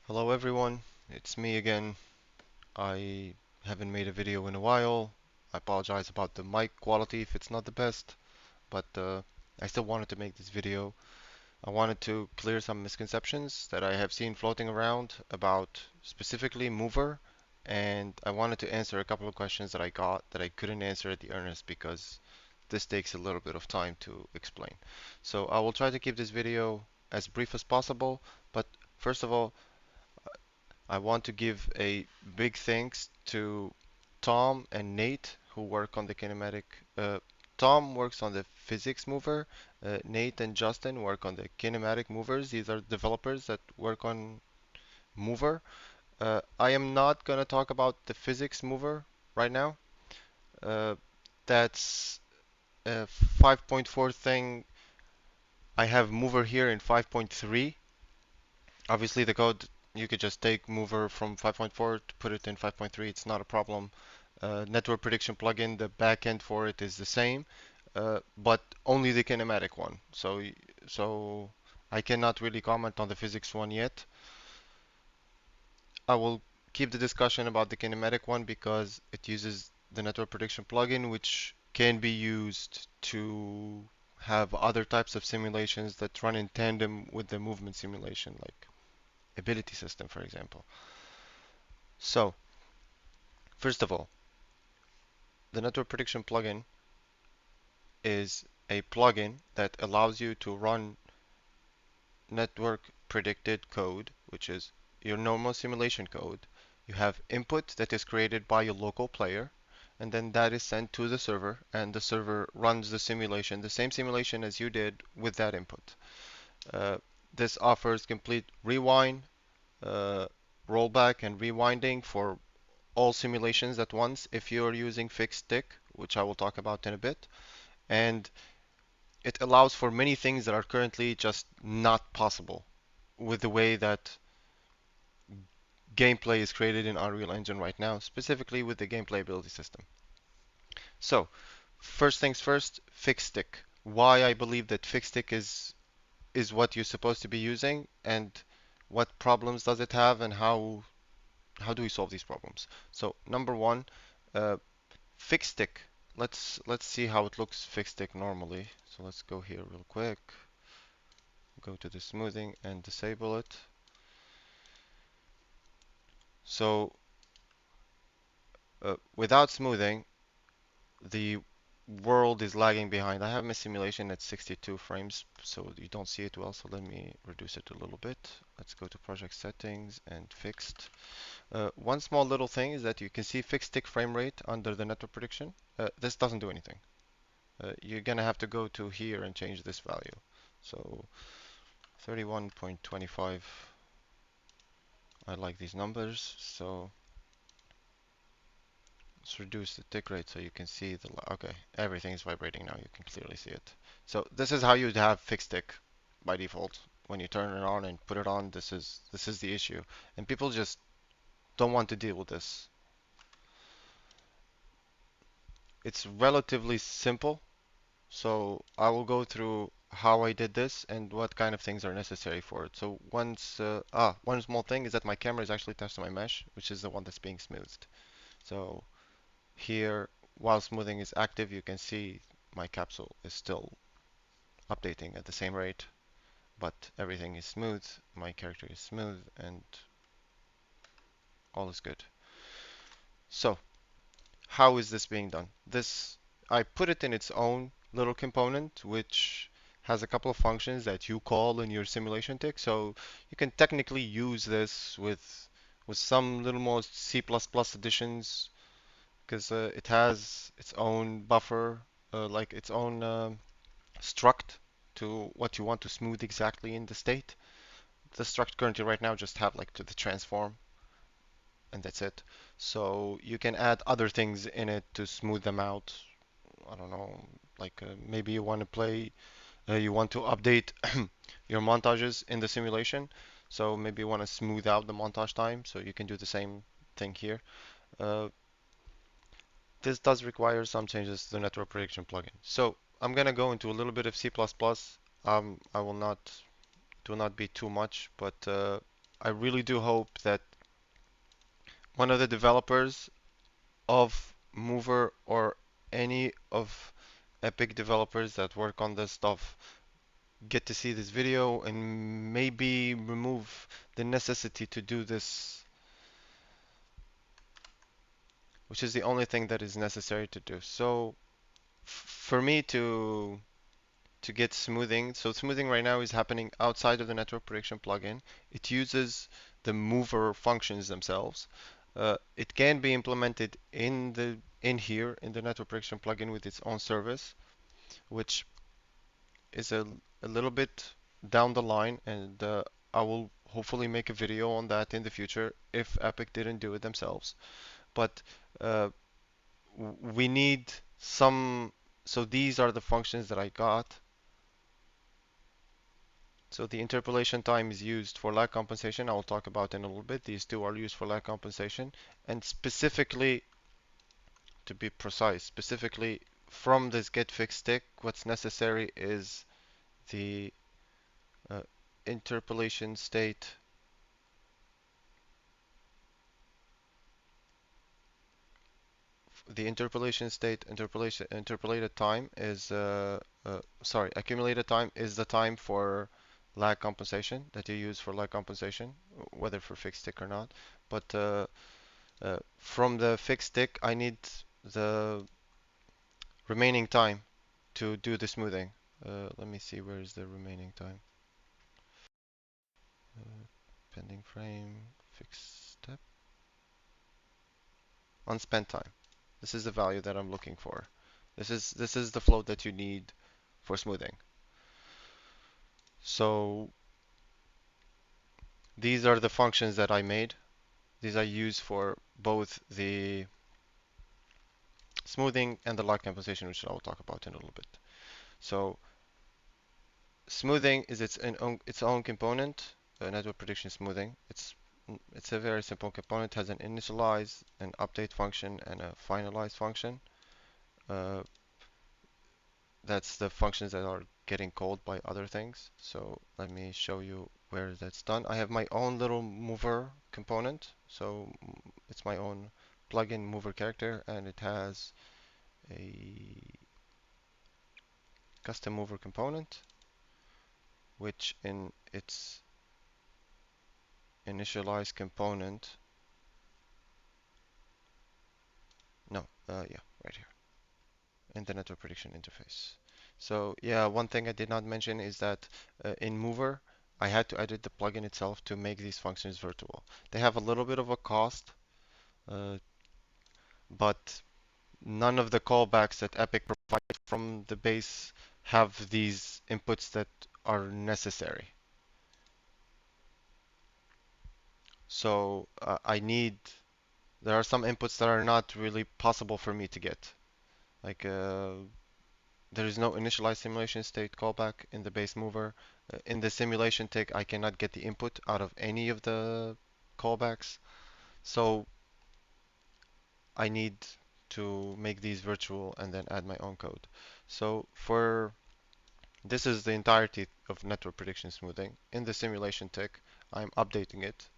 Hello everyone, it's me again. I haven't made a video in a while. I apologize about the mic quality if it's not the best, but I still wanted to make this video. I wanted to clear some misconceptions that I have seen floating around about specifically Mover, and I wanted to answer a couple of questions that I got that I couldn't answer at the earnest because this takes a little bit of time to explain. So I will try to keep this video as brief as possible, but first of all, I want to give a big thanks to Tom and Nate who work on the kinematic. Tom works on the physics mover. Nate and Justin work on the kinematic movers. These are developers that work on mover. I am not gonna talk about the physics mover right now. Uh, that's a 5.4 thing. I have mover here in 5.3. Obviously, the code you could just take mover from 5.4 to put it in 5.3. It's not a problem. Network prediction plugin, the backend for it is the same, but only the kinematic one. So I cannot really comment on the physics one yet. I will keep the discussion about the kinematic one because it uses the network prediction plugin, which can be used to have other types of simulations that run in tandem with the movement simulation, like ability system, for example. So, first of all, the network prediction plugin is a plugin that allows you to run network predicted code, which is your normal simulation code. You have input that is created by a local player, and then that is sent to the server, and the server runs the simulation, the same simulation as you did with that input. Uh, this offers complete rewind, uh, rollback, and rewinding for all simulations at once if you're using fixed stick, which I will talk about in a bit. And it allows for many things that are currently just not possible with the way that gameplay is created in Unreal Engine right now, specifically with the gameplay ability system. So, first things first, fixed stick. Why I believe that fixed stick is what you're supposed to be using, and what problems does it have, and how do we solve these problems? So, number one, uh, fixed stick. Let's see how it looks fixed stick normally. So let's go here real quick. Go to the smoothing and disable it. So without smoothing, the world is lagging behind. I have my simulation at 62 frames, so you don't see it well. So let me reduce it a little bit. Let's go to project settings and fixed. One small little thing is that you can see fixed stick frame rate under the network prediction. This doesn't do anything. You're gonna have to go to here and change this value. So 31.25. I like these numbers, so let's reduce the tick rate so you can see the, okay, everything is vibrating now, you can clearly see it. So this is how you'd have fixed tick by default. When you turn it on and put it on, this is the issue. And people just don't want to deal with this. It's relatively simple, so I will go through how I did this and what kind of things are necessary for it. So one small thing is that my camera is actually attached to my mesh, which is the one that's being smoothed. So here, while smoothing is active, you can see my capsule is still updating at the same rate, but everything is smooth, my character is smooth, and all is good. So, how is this being done? I put it in its own little component, which has a couple of functions that you call in your simulation tick. So you can technically use this with some little more C++ additions because it has its own buffer, like its own struct to what you want to smooth exactly in the state. The struct currently right now just have like to the transform and that's it. So you can add other things in it to smooth them out. I don't know, like maybe you want to you want to update your montages in the simulation. So maybe you want to smooth out the montage time. So you can do the same thing here. Uh, this does require some changes to the network prediction plugin. So I'm gonna go into a little bit of C++. I will not do not be too much, but I really do hope that one of the developers of Mover or any of Epic developers that work on this stuff get to see this video and maybe remove the necessity to do this, which is the only thing that is necessary to do. So for me to get smoothing, so smoothing right now is happening outside of the network prediction plugin. It uses the mover functions themselves. It can be implemented in here in the network prediction plugin with its own service, which is a little bit down the line, and I will hopefully make a video on that in the future if Epic didn't do it themselves. But uh, we need some. So these are the functions that I got. So the interpolation time is used for lag compensation. I will talk about in a little bit. These two are used for lag compensation, and specifically, to be precise, specifically from this get fixed tick, what's necessary is the uh, interpolation state. The interpolation state, interpolated time is sorry, accumulated time is the time for lag compensation that you use for lag compensation, whether for fixed tick or not. But from the fixed tick, I need the remaining time to do the smoothing. Let me see, where is the remaining time? Uh, Pending frame, fixed step, unspent time. This is the value that I'm looking for. This is the float that you need for smoothing. So these are the functions that I made. These I use for both the smoothing and the lag compensation, which I will talk about in a little bit. So smoothing is its own component, network prediction smoothing. It's a very simple component. It has an initialize, an update function, and a finalize function. Uh, that's the functions that are getting called by other things. So let me show you where that's done. I have my own little mover component. So it's my own plugin mover character, and it has a custom mover component, which in its initialize component, no, yeah, right here in the network prediction interface. So yeah, one thing I did not mention is that in Mover, I had to edit the plugin itself to make these functions virtual. They have a little bit of a cost, uh, but none of the callbacks that Epic provides from the base have these inputs that are necessary. So there are some inputs that are not really possible for me to get. Like there is no initialized simulation state callback in the base mover. In the simulation tick, I cannot get the input out of any of the callbacks. So I need to make these virtual and then add my own code. So for this is the entirety of network prediction smoothing. In the simulation tick, I'm updating it.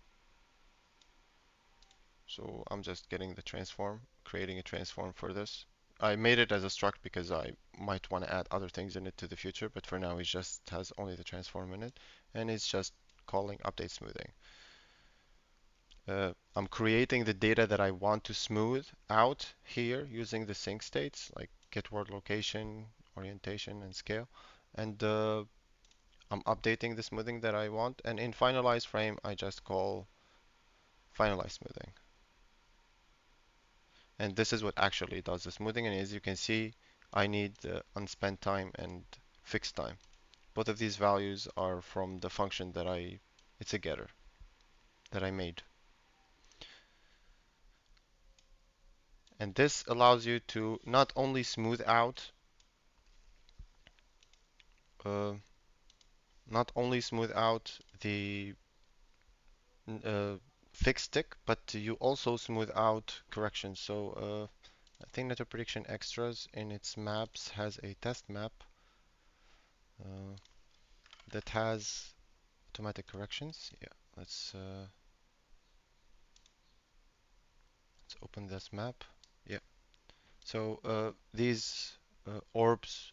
So I'm just getting the transform, creating a transform for this. I made it as a struct because I might want to add other things in it to the future, but for now it just has only the transform in it, and it's just calling update smoothing. I'm creating the data that I want to smooth out here using the sync states like get word location, orientation, and scale, and I'm updating the smoothing that I want, and in finalize frame I just call finalize smoothing. And this is what actually does the smoothing. And as you can see, I need unspent time and fixed time. Both of these values are from the function it's a getter that I made. And this allows you to not only smooth out, uh, the uh, fixed tick, but you also smooth out corrections. So I think Network Prediction Extras in its maps has a test map uh, that has automatic corrections. Yeah, let's open this map. Yeah. So these orbs,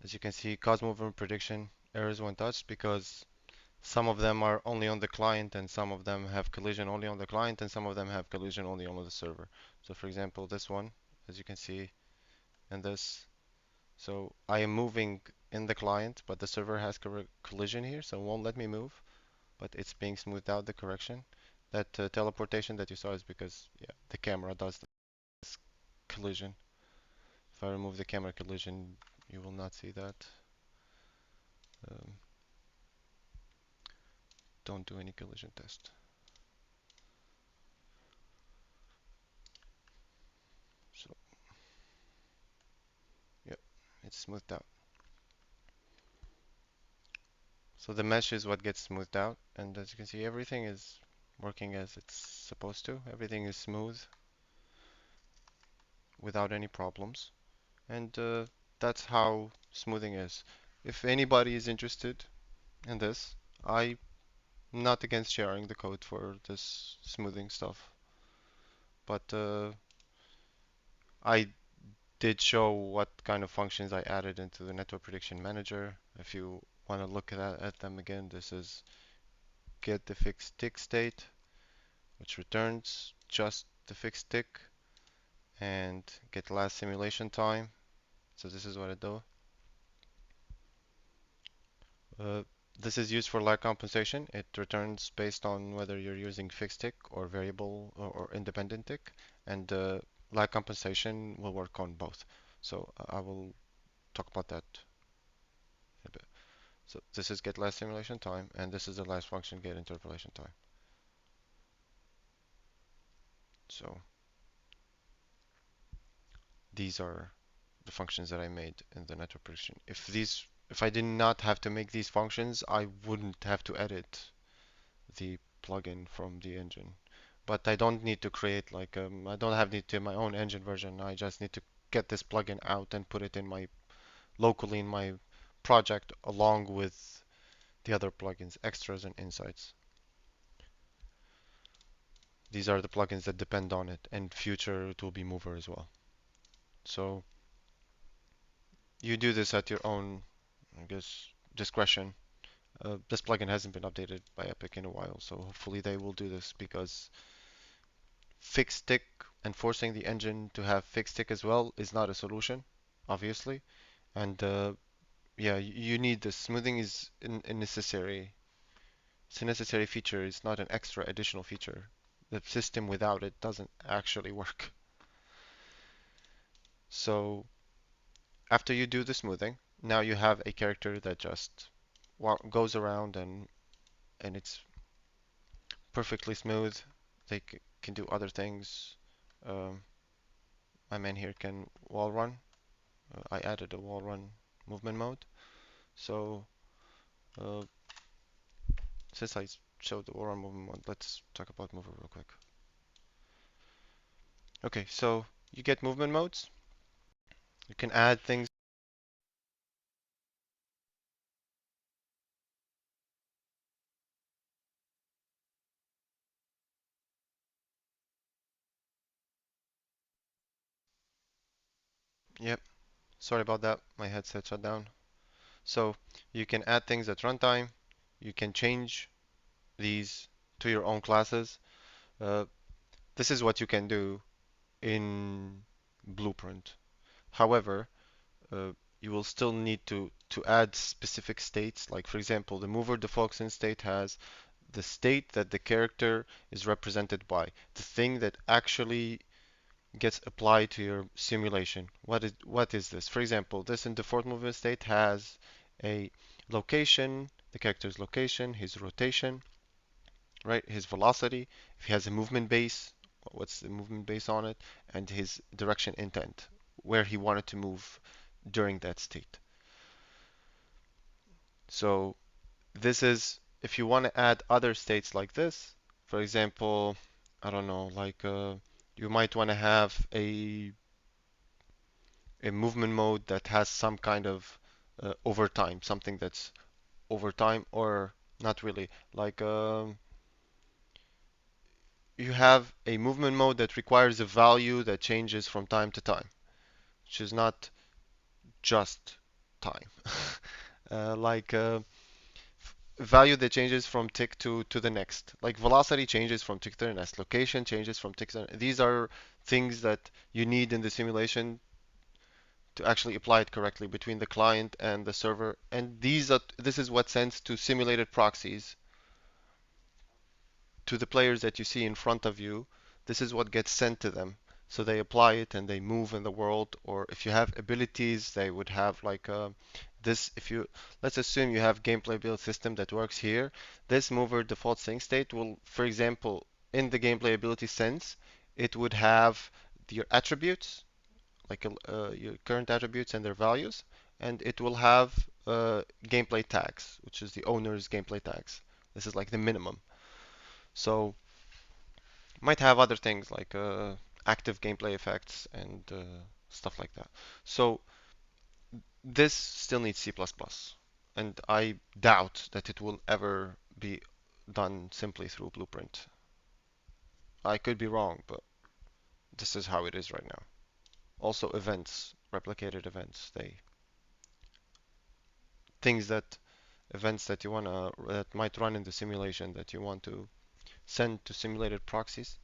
as you can see, cause movement prediction errors when touched because some of them are only on the client and some of them have collision only on the client and some of them have collision only on the server. So for example, this one, as you can see, and this. So I am moving in the client, but the server has collision here, so it won't let me move, but it's being smoothed out, the correction. That teleportation that you saw is because, yeah, the camera does this collision. If I remove the camera collision, you will not see that. Um, don't do any collision test. So, yeah, it's smoothed out. So the mesh is what gets smoothed out, and as you can see, everything is working as it's supposed to. Everything is smooth without any problems, and that's how smoothing is. If anybody is interested in this, I'm not against sharing the code for this smoothing stuff, but I did show what kind of functions I added into the network prediction manager. If you want to look at them again, this is get the fixed tick state, which returns just the fixed tick, and get last simulation time. So this is what I do. Uh, this is used for lag compensation. It returns based on whether you're using fixed tick or variable or independent tick, and lag compensation will work on both. So I will talk about that in a bit. So this is get last simulation time, and this is the last function get interpolation time. So these are the functions that I made in the network prediction. If I did not have to make these functions, I wouldn't have to edit the plugin from the engine. But I don't need to create like I don't have need to my own engine version. I just need to get this plugin out and put it in my locally in my project along with the other plugins, extras and insights. These are the plugins that depend on it, and future it will be Mover as well. So you do this at your own, I guess, discretion. This plugin hasn't been updated by Epic in a while, so hopefully they will do this because fixed tick and forcing the engine to have fixed tick as well is not a solution, obviously. And yeah, you need this. Smoothing is a necessary. It's a necessary feature. It's not an extra additional feature. The system without it doesn't actually work. So after you do the smoothing, now you have a character that just goes around and it's perfectly smooth. They can do other things. Um, my man here can wall run. I added a wall run movement mode. So uh, since I showed the wall run movement mode, let's talk about mover real quick. Okay, so you get movement modes. You can add things. Yep, sorry about that. My headset shut down. So you can add things at runtime. You can change these to your own classes. Uh, this is what you can do in Blueprint. However, you will still need to add specific states. Like for example, the mover defaults in state has the state that the character is represented by, the thing that actually gets applied to your simulation. What is this? For example, this in default movement state has a location, the character's location, his rotation, right? His velocity. If he has a movement base, what's the movement base on it, and his direction intent, where he wanted to move during that state. So this is if you want to add other states like this, for example, I don't know, like you might want to have a movement mode that has some kind of overtime, something that's overtime, or Not really. Like you have a movement mode that requires a value that changes from time to time, which is not just time. Like value that changes from tick to the next. Like velocity changes from tick to the next. Location changes from tick to the. These are things that you need in the simulation to actually apply it correctly between the client and the server. And this is what sends to simulated proxies to the players that you see in front of you. This is what gets sent to them. So they apply it and they move in the world. Or if you have abilities, they would have like this. If you let's assume you have gameplay build system that works here. This mover default sync state will, for example, in the gameplay ability sense, it would have your attributes, like your current attributes and their values, and it will have gameplay tags, which is the owner's gameplay tags. This is like the minimum. So might have other things like active gameplay effects and stuff like that. So this still needs C++, and I doubt that it will ever be done simply through Blueprint. I could be wrong, but this is how it is right now. Also events, replicated events, they things that events that you wanna that might run in the simulation that you want to send to simulated proxies,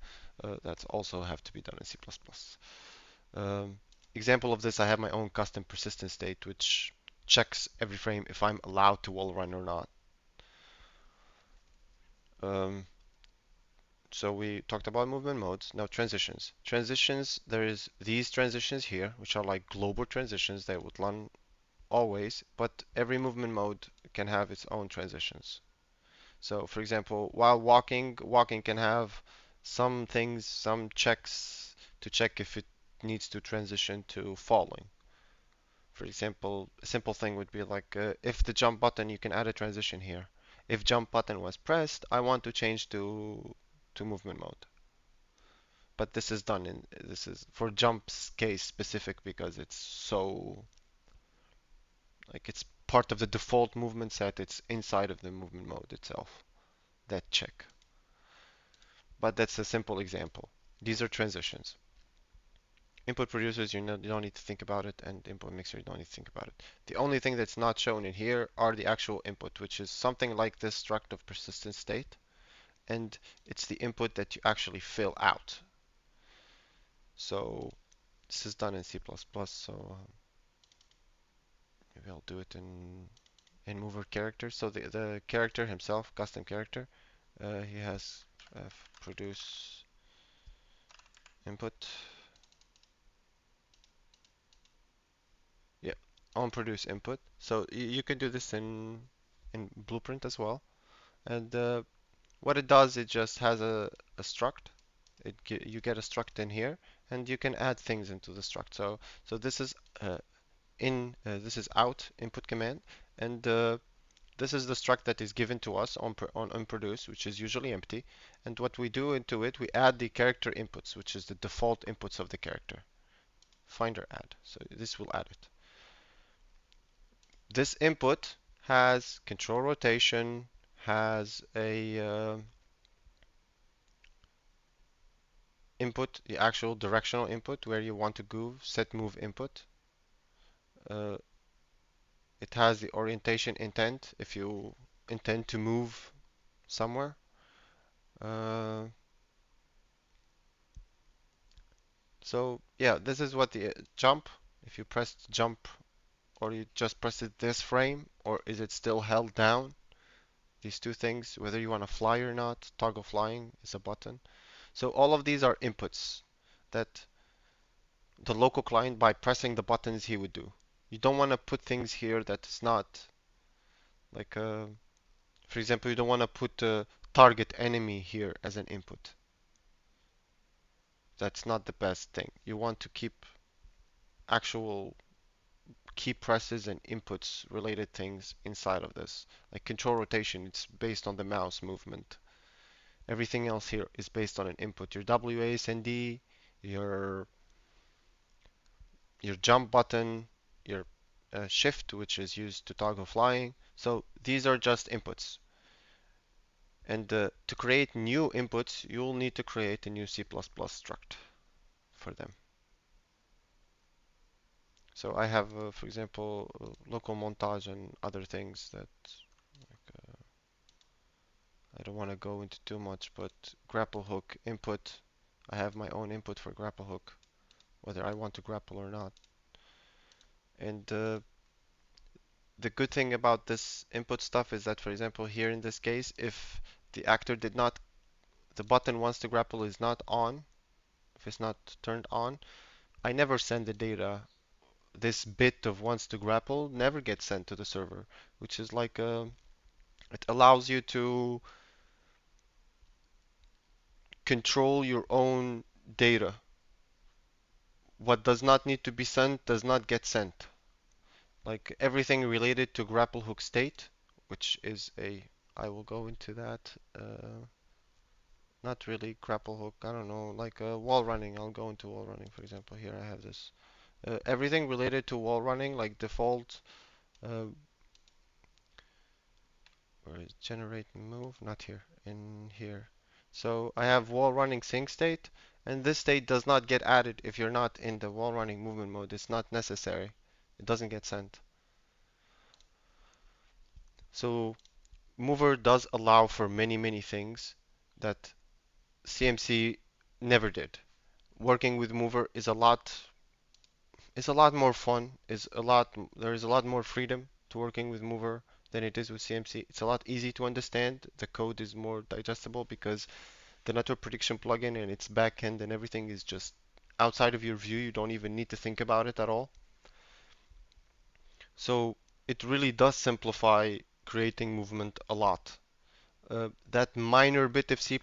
that's also have to be done in C++. Um, Example of this, I have my own custom persistent state which checks every frame if I'm allowed to wall run or not. Um, so we talked about movement modes. Now transitions. Transitions, there is these transitions here, which are like global transitions that would run always, but every movement mode can have its own transitions. So for example, while walking can have some things, some checks to check if it needs to transition to falling. For example, a simple thing would be like if the jump button, you can add a transition here. If jump button was pressed, I want to change to movement mode. But this is for jumps case specific because it's so like it's part of the default movement set. It's inside of the movement mode itself. That check. But that's a simple example. These are transitions. Input producers, you don't need to think about it, and input mixer, you don't need to think about it. The only thing that's not shown in here are the actual input, which is something like this struct of persistent state, and it's the input that you actually fill out. So this is done in C++, so maybe I'll do it in mover character. So the character himself, custom character, he has produce input. Yeah, on produce input. So you can do this in Blueprint as well. And what it does, it just has a struct. You get a struct in here, and you can add things into the struct. So this is this is out input command, and this is the struct that is given to us on produce, which is usually empty. And what we do into it, we add the character inputs, which is the default inputs of the character. Finder add. So this will add it. This input has control rotation, has a input, the actual directional input where you want to go, set move input. Uh, it has the orientation intent if you intend to move somewhere. Uh, so yeah, this is what the jump. If you press jump or you just press it this frame, or is it still held down? These two things, whether you want to fly or not, toggle flying is a button. So all of these are inputs that the local client, by pressing the buttons, he would do. You don't want to put things here that is not like, for example, you don't want to put target enemy here as an input. That's not the best thing. You want to keep actual key presses and inputs related things inside of this. Like control rotation, it's based on the mouse movement. Everything else here is based on an input. Your WASD, your your jump button, your shift, which is used to toggle flying. So these are just inputs. And to create new inputs, you'll need to create a new C++ struct for them. So I have, for example, local montage and other things that I don't want to go into too much, but grapple hook input, I have my own input for grapple hook, whether I want to grapple or not. And the good thing about this input stuff is that, for example, here in this case, if the actor did not, the button wants to grapple is not on, if it's not turned on, I never send the data. This bit of wants to grapple never gets sent to the server, which is like it allows you to control your own data. What does not need to be sent does not get sent. Like everything related to grapple hook state, which is a, I will go into that. Not really grapple hook. I don't know, like wall running. I'll go into wall running, for example. Here I have this. Everything related to wall running, like default, uh, where is generate move? Not here, in here. So I have wall running sync state, and this state does not get added if you're not in the wall running movement mode. It's not necessary. It doesn't get sent. So mover does allow for many, many things that CMC never did. Working with mover is a lot more fun, there is a lot more freedom to working with mover than it is with CMC. It's a lot easy to understand. The code is more digestible because the network prediction plugin and its backend and everything is just outside of your view. You don't even need to think about it at all. So it really does simplify creating movement a lot. That minor bit of C++,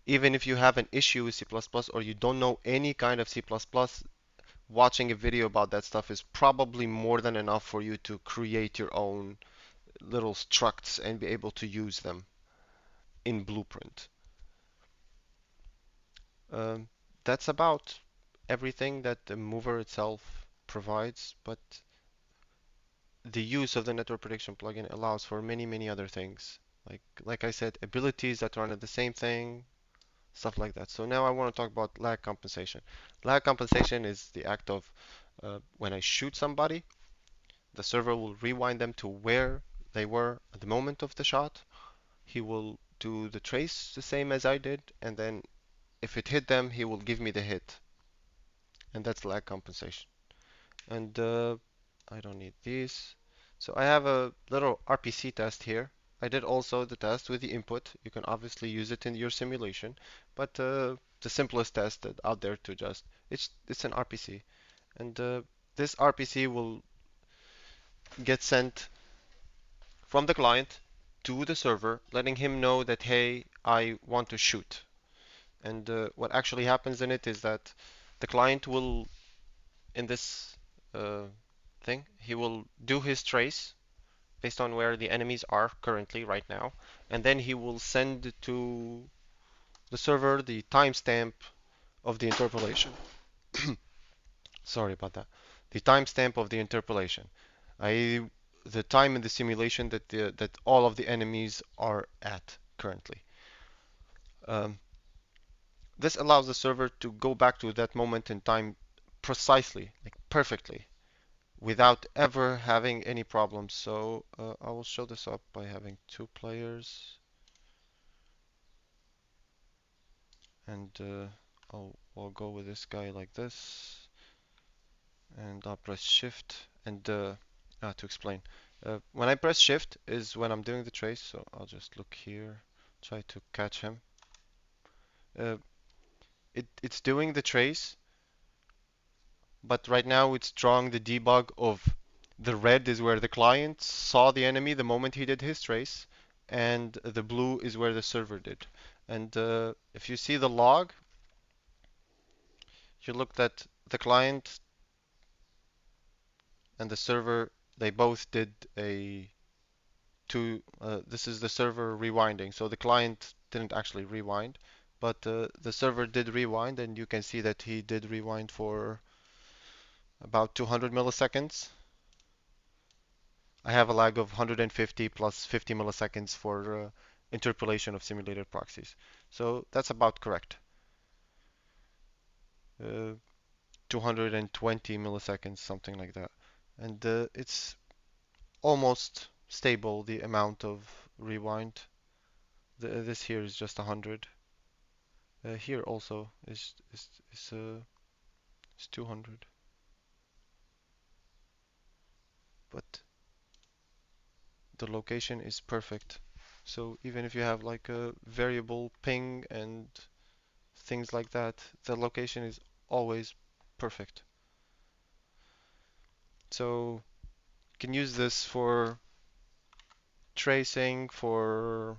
even if you have an issue with C++ or you don't know any kind of C++, watching a video about that stuff is probably more than enough for you to create your own little structs and be able to use them in Blueprint. Um, that's about everything that the mover itself provides, but the use of the network prediction plugin allows for many, many other things. Like I said, abilities that run at the same thing, stuff like that. So now I want to talk about lag compensation. Lag compensation is the act of when I shoot somebody, the server will rewind them to where they were at the moment of the shot. He will do the trace the same as I did, and then if it hit them, he will give me the hit, and that's lag compensation. And I don't need these. So I have a little RPC test here. I did also the test with the input. You can obviously use it in your simulation, but the simplest test out there to just it's an RPC, and this RPC will get sent from the client to the server, letting him know that hey, I want to shoot. And what actually happens in it is that the client will in this uh, thing, he will do his trace based on where the enemies are currently right now, and then he will send to the server the timestamp of the interpolation. Sorry about that. The timestamp of the interpolation. I the time in the simulation that all of the enemies are at currently. Um, this allows the server to go back to that moment in time precisely, like perfectly, without ever having any problems. So I will show this up by having two players, and I'll go with this guy like this, and I'll press Shift and to explain. When I press Shift is when I'm doing the trace. So I'll just look here, try to catch him. Uh, it's doing the trace, but right now it's drawing the debug of the red is where the client saw the enemy the moment he did his trace, and the blue is where the server did. And if you see the log, you look that the client and the server, they both did a two. This is the server rewinding. So the client didn't actually rewind, but the server did rewind, and you can see that he did rewind for about 200 milliseconds. I have a lag of 150 plus 50 milliseconds for interpolation of simulated proxies. So that's about correct. Uh, 220 milliseconds, something like that. And it's almost stable, the amount of rewind. This here is just 100. Here also is 200. But the location is perfect. So even if you have like a variable ping and things like that, the location is always perfect. So you can use this for tracing, for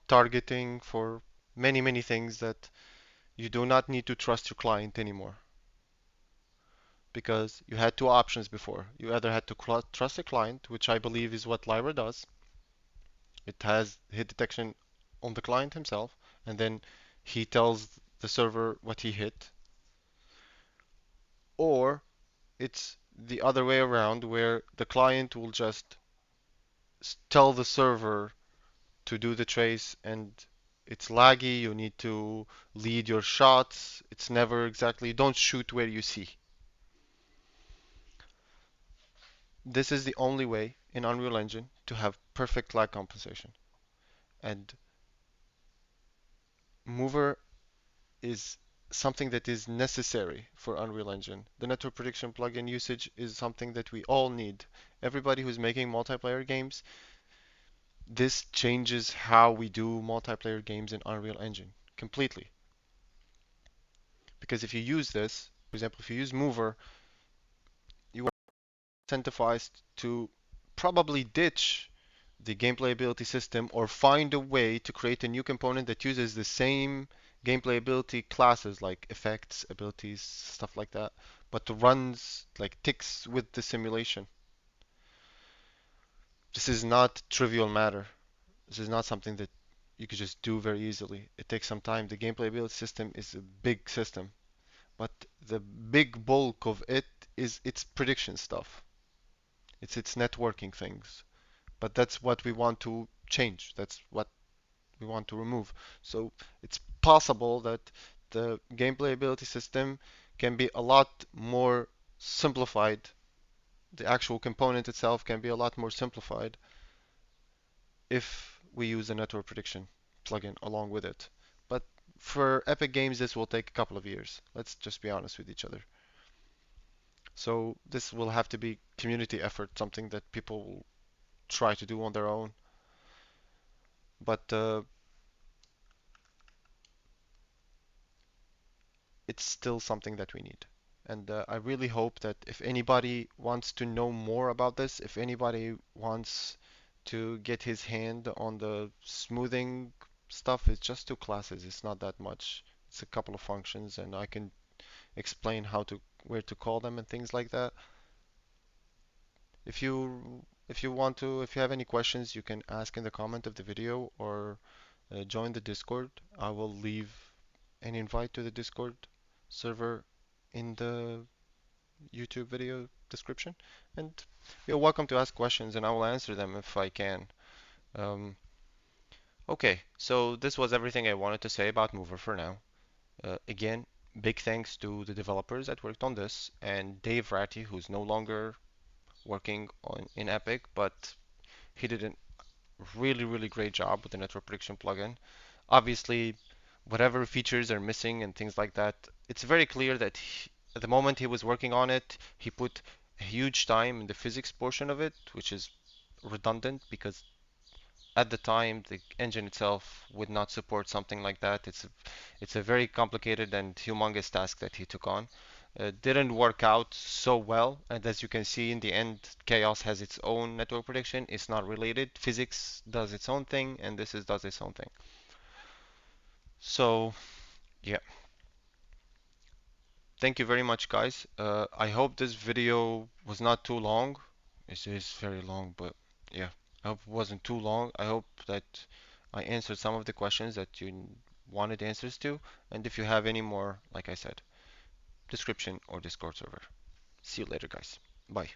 targeting, for many things that you do not need to trust your client anymore. Because you had two options before. You either had to trust the client, which I believe is what Lyra does. It has hit detection on the client himself, and then he tells the server what he hit. Or it's the other way around, where the client will just tell the server to do the trace, and it's laggy. You need to lead your shots. It's never exactly, don't shoot where you see. This is the only way in Unreal Engine to have perfect lag compensation. And Mover is something that is necessary for Unreal Engine. The network prediction plugin usage is something that we all need. Everybody who's making multiplayer games, this changes how we do multiplayer games in Unreal Engine completely. Because if you use this, for example, if you use Mover, you are incentivized to probably ditch the gameplay ability system or find a way to create a new component that uses the same gameplay ability classes like effects, abilities, stuff like that, but runs like ticks with the simulation. This is not trivial matter. This is not something that you could just do very easily. It takes some time. The gameplay ability system is a big system, but the big bulk of it is its prediction stuff. It's its networking things. But that's what we want to change. That's what we want to remove. So it's possible that the gameplay ability system can be a lot more simplified. The actual component itself can be a lot more simplified if we use a network prediction plugin along with it. But for Epic Games, this will take a couple of years. Let's just be honest with each other. So this will have to be community effort, something that people will try to do on their own. But it's still something that we need. And I really hope that if anybody wants to know more about this, if anybody wants to get his hand on the smoothing stuff, it's just two classes. It's not that much. It's a couple of functions, and I can explain how to where to call them and things like that. If you have any questions, you can ask in the comment of the video or join the Discord. I will leave an invite to the Discord server in the YouTube video description. And you're welcome to ask questions, and I will answer them if I can. Um, okay, so this was everything I wanted to say about Mover for now. Again, big thanks to the developers that worked on this, and Dave Ratty, who's no longer working on in Epic, but he did a really great job with the network prediction plugin. Obviously, whatever features are missing and things like that, it's very clear that at the moment he was working on it, he put a huge time in the physics portion of it, which is redundant because at the time the engine itself would not support something like that. It's a very complicated and humongous task that he took on. Didn't work out so well, and as you can see in the end, Chaos has its own network prediction. It's not related. Physics does its own thing, and does its own thing. So yeah, thank you very much, guys. I hope this video was not too long. It is very long, but yeah, I hope it wasn't too long. I hope that I answered some of the questions that you wanted answers to. And if you have any more, like I said, description or Discord server. See you later, guys. Bye.